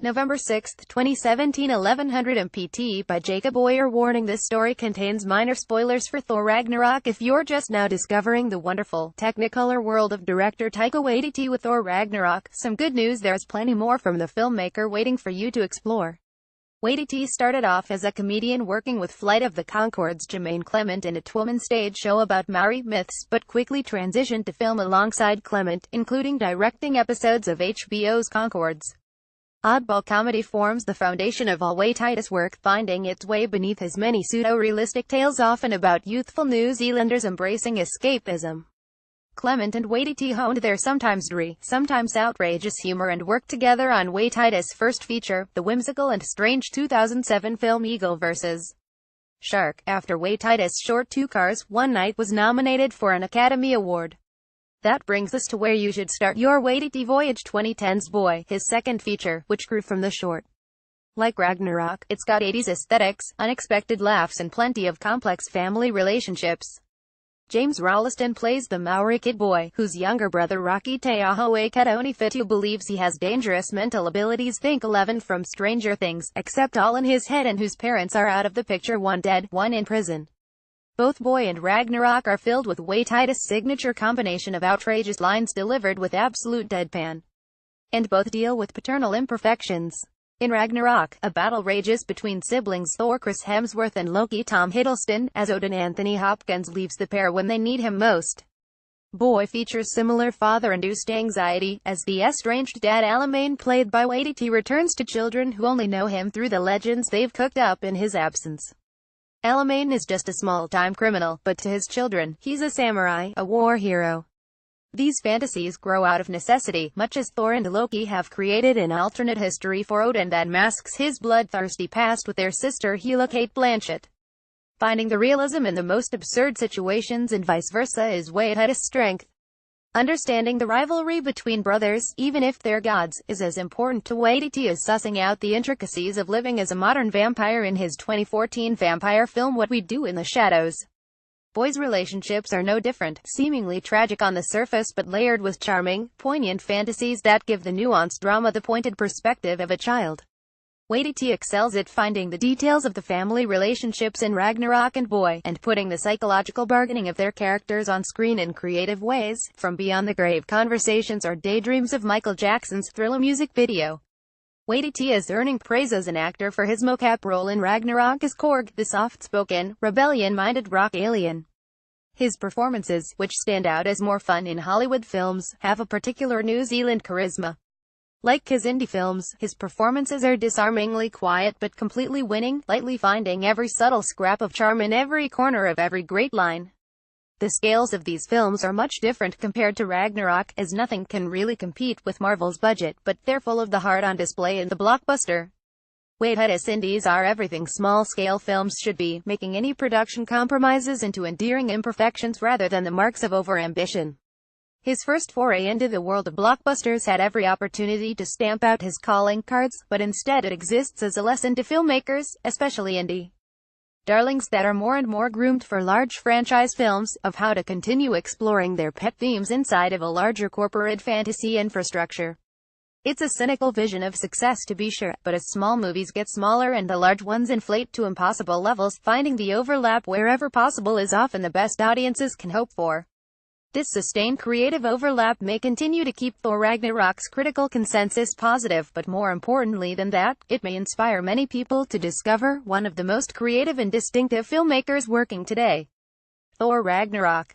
November 6, 2017, 1100 MPT by Jacob Oller Warning This story contains minor spoilers for Thor Ragnarok. If you're just now discovering the wonderful, technicolor world of director Taika Waititi with Thor Ragnarok, some good news: there's plenty more from the filmmaker waiting for you to explore. Waititi started off as a comedian working with Flight of the Conchords' Jermaine Clement in a two-woman stage show about Maori myths, but quickly transitioned to film alongside Clement, including directing episodes of HBO's Conchords. Oddball comedy forms the foundation of all Waititi's work, finding its way beneath his many pseudo-realistic tales often about youthful New Zealanders embracing escapism. Clement and Waititi honed their sometimes dry, sometimes outrageous humor and worked together on Waititi's first feature, the whimsical and strange 2007 film Eagle vs. Shark. After Waititi's short Two Cars, One Night was nominated for an Academy Award. That brings us to where you should start your Waititi voyage: 2010's Boy, his second feature, which grew from the short. Like Ragnarok, it's got 80s aesthetics, unexpected laughs and plenty of complex family relationships. James Rowliston plays the Maori kid boy, whose younger brother Rocky Te Ahoe Kadoni Fitu believes he has dangerous mental abilities. Think 11 from Stranger Things, except all in his head, and whose parents are out of the picture, one dead, one in prison. Both Boy and Ragnarok are filled with Waititi's signature combination of outrageous lines delivered with absolute deadpan. And both deal with paternal imperfections. In Ragnarok, a battle rages between siblings Thor Chris Hemsworth and Loki Tom Hiddleston, as Odin Anthony Hopkins leaves the pair when they need him most. Boy features similar father-induced anxiety, as the estranged dad Alamein, played by Waititi, returns to children who only know him through the legends they've cooked up in his absence. Alamein is just a small-time criminal, but to his children, he's a samurai, a war hero. These fantasies grow out of necessity, much as Thor and Loki have created an alternate history for Odin that masks his bloodthirsty past with their sister Hela Cate Blanchett. Finding the realism in the most absurd situations and vice versa is Waititi's strength. Understanding the rivalry between brothers, even if they're gods, is as important to Waititi as sussing out the intricacies of living as a modern vampire in his 2014 vampire film What We Do in the Shadows. Boys' relationships are no different, seemingly tragic on the surface but layered with charming, poignant fantasies that give the nuanced drama the pointed perspective of a child. Waititi excels at finding the details of the family relationships in Ragnarok and Boy, and putting the psychological bargaining of their characters on screen in creative ways, from Beyond the Grave Conversations or Daydreams of Michael Jackson's Thriller music video. Waititi is earning praise as an actor for his mocap role in Ragnarok as Korg, the soft-spoken, rebellion-minded rock alien. His performances, which stand out as more fun in Hollywood films, have a particular New Zealand charisma. Like his indie films, his performances are disarmingly quiet but completely winning, lightly finding every subtle scrap of charm in every corner of every great line. The scales of these films are much different compared to Ragnarok, as nothing can really compete with Marvel's budget, but they're full of the heart on display in the blockbuster. Waititi's indies are everything small-scale films should be, making any production compromises into endearing imperfections rather than the marks of overambition. His first foray into the world of blockbusters had every opportunity to stamp out his calling cards, but instead it exists as a lesson to filmmakers, especially indie darlings that are more and more groomed for large franchise films, of how to continue exploring their pet themes inside of a larger corporate fantasy infrastructure. It's a cynical vision of success, to be sure, but as small movies get smaller and the large ones inflate to impossible levels, finding the overlap wherever possible is often the best audiences can hope for. This sustained creative overlap may continue to keep Thor Ragnarok's critical consensus positive, but more importantly than that, it may inspire many people to discover one of the most creative and distinctive filmmakers working today. Thor Ragnarok.